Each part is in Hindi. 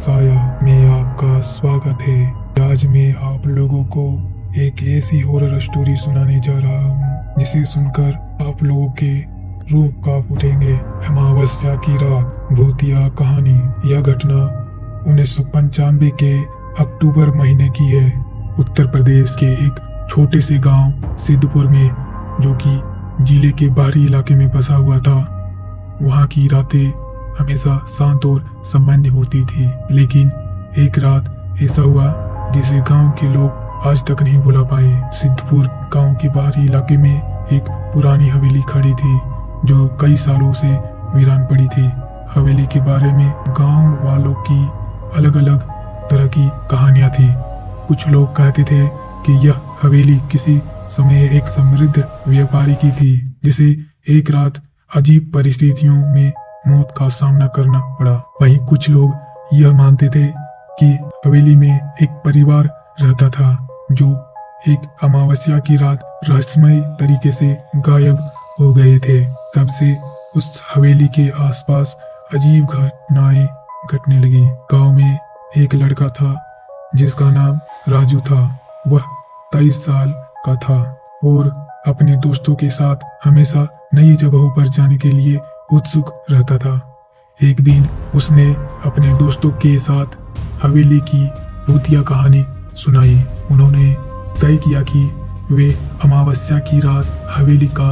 साया में आपका स्वागत है। आज मैं आप लोगों को एक ऐसी हॉरर स्टोरी सुनाने जा रहा हूँ जिसे सुनकर आप लोगों के रूह कांप उठेंगे। अमावस्या की रात भूतिया कहानी। यह घटना 1995 के अक्टूबर महीने की है। उत्तर प्रदेश के एक छोटे से गांव सिद्धपुर में, जो कि जिले के बाहरी इलाके में बसा हुआ था। वहां की रातें हमेशा शांत और सामान्य होती थी, लेकिन एक रात ऐसा हुआ जिसे गांव के लोग आज तक नहीं भुला पाए। सिद्धपुर गांव के बाहरी इलाके में एक पुरानी हवेली खड़ी थी जो कई सालों से वीरान पड़ी थी। हवेली के बारे में गांव वालों की अलग अलग तरह की कहानियां थी। कुछ लोग कहते थे कि यह हवेली किसी समय एक समृद्ध व्यापारी की थी, जिसे एक रात अजीब परिस्थितियों में मौत का सामना करना पड़ा। वहीं कुछ लोग यह मानते थे कि हवेली में एक परिवार रहता था जो एक अमावस्या की रात रहस्यमय तरीके से गायब हो गए थे। तब से उस हवेली के आसपास अजीब घटनाएं घटने लगी। गांव में एक लड़का था जिसका नाम राजू था। वह 23 साल का था और अपने दोस्तों के साथ हमेशा नई जगहों पर जाने के लिए उत्सुक रहता था। एक दिन उसने अपने दोस्तों के साथ हवेली की भूतिया कहानी सुनाई। उन्होंने तय किया कि वे अमावस्या की रात हवेली का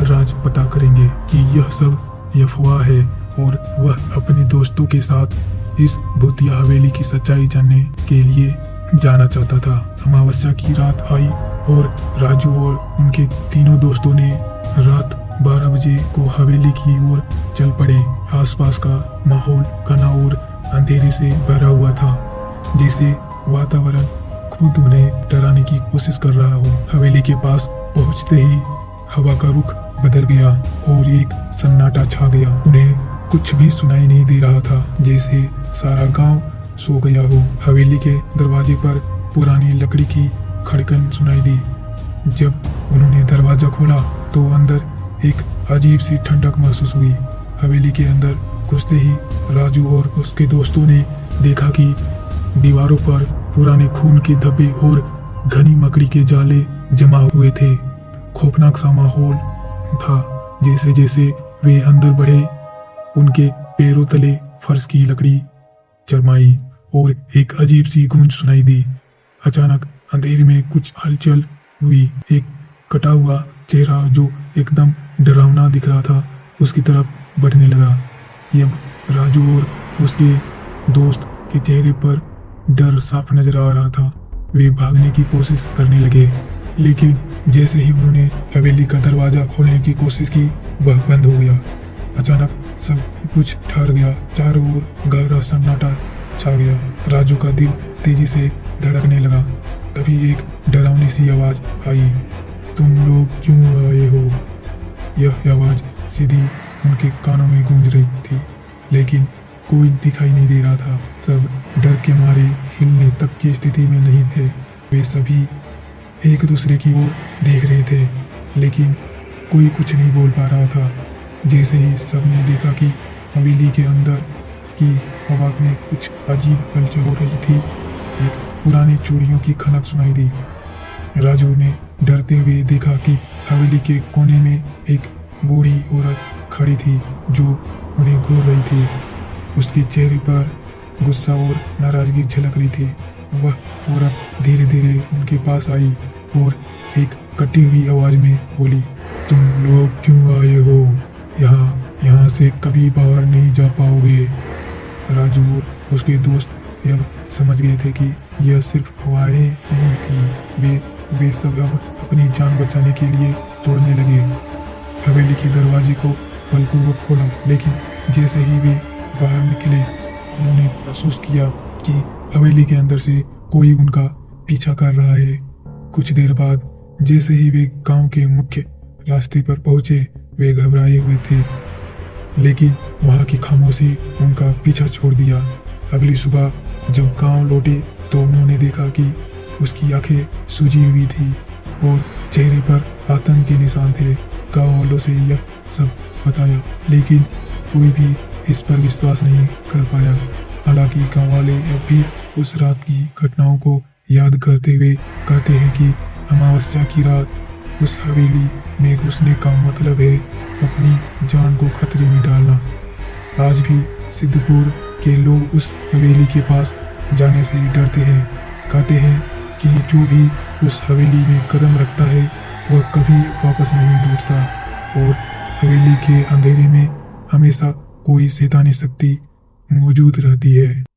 राज पता करेंगे कि यह सब अफवाह है, और वह अपने दोस्तों के साथ इस भूतिया हवेली की सच्चाई जानने के लिए जाना चाहता था। अमावस्या की रात आई और राजू और उनके तीनों दोस्तों ने रात 12 बजे को हवेली की ओर चल पड़े। आसपास का माहौल घना और अंधेरे से भरा हुआ था, जैसे वातावरण खुद उन्हें डराने की कोशिश कर रहा हो। हवेली के पास पहुंचते ही हवा का रुख बदल गया और एक सन्नाटा छा गया। उन्हें कुछ भी सुनाई नहीं दे रहा था, जैसे सारा गांव सो गया हो। हवेली के दरवाजे पर पुरानी लकड़ी की खड़कन सुनाई दी। जब उन्होंने दरवाजा खोला तो अंदर एक अजीब सी ठंडक महसूस हुई। हवेली के अंदर घुसते ही राजू और उसके दोस्तों ने देखा कि दीवारों पर पुराने खून के धब्बे और घनी मकड़ी के जाले जमा हुए थे। खौफनाक सा माहौल था। जैसे जैसे वे अंदर बढ़े, उनके पैरों तले फर्श की लकड़ी चरमाई और एक अजीब सी गूंज सुनाई दी। अचानक अंधेरे में कुछ हलचल हुई। एक कटा हुआ चेहरा जो एकदम डरावना दिख रहा था उसकी तरफ बढ़ने लगा। अब राजू और उसके दोस्त के चेहरे पर डर साफ नजर आ रहा था। वे भागने की कोशिश करने लगे, लेकिन जैसे ही उन्होंने हवेली का दरवाजा खोलने की कोशिश की, वह बंद हो गया। अचानक सब कुछ ठहर गया। चारों ओर गहरा सन्नाटा छा गया। राजू का दिल तेजी से धड़कने लगा। तभी एक डरावनी सी आवाज आई, तुम लोग क्यों आए हो? यह आवाज सीधी उनके कानों में गूंज रही थी, लेकिन कोई दिखाई नहीं दे रहा था। सब डर के मारे हिलने तक की स्थिति में नहीं थे। वे सभी एक दूसरे की ओर देख रहे थे, लेकिन कोई कुछ नहीं बोल पा रहा था। जैसे ही सबने देखा कि हवेली के अंदर की हवा में कुछ अजीब हलचल हो रही थी, एक पुरानी चूड़ियों की खनक सुनाई दी। राजू ने डरते हुए देखा कि हवेली के कोने में एक बूढ़ी औरत खड़ी थी जो उन्हें घूर रही थी। उसके चेहरे पर गुस्सा और नाराजगी झलक रही थी। वह औरत धीरे धीरे उनके पास आई और एक कटी हुई आवाज में बोली, तुम लोग क्यों आए हो? यहाँ से कभी बाहर नहीं जा पाओगे। राजू और उसके दोस्त अब समझ गए थे कि यह सिर्फ हवाएं नहीं थी। वे सब अब अपनी जान बचाने के लिए दौड़ने लगे। हवेली के दरवाजे को बलपूर्वक खोला, लेकिन जैसे ही वे बाहर निकले, उन्होंने महसूस किया कि हवेली के अंदर से कोई उनका पीछा कर रहा है। कुछ देर बाद जैसे ही वे गांव के मुख्य रास्ते पर पहुंचे, वे घबराए हुए थे, लेकिन वहां की खामोशी उनका पीछा छोड़ दिया। अगली सुबह जब गांव लौटे तो उन्होंने देखा कि उसकी आंखें सूजी हुई थी और चेहरे पर आतंक के निशान थे। गांव वालों से यह सब बताया, लेकिन कोई भी इस पर विश्वास नहीं कर पाया। हालांकि गाँव वाले अब भी उस रात की घटनाओं को याद करते हुए कहते हैं कि अमावस्या की रात उस हवेली में घुसने का मतलब है अपनी जान को खतरे में डालना। आज भी सिद्धपुर के लोग उस हवेली के पास जाने से डरते हैं। कहते हैं कि जो भी उस हवेली में कदम रखता है वह कभी वापस नहीं लौटता और हवेली के अंधेरे में हमेशा कोई शैतानी शक्ति मौजूद रहती है।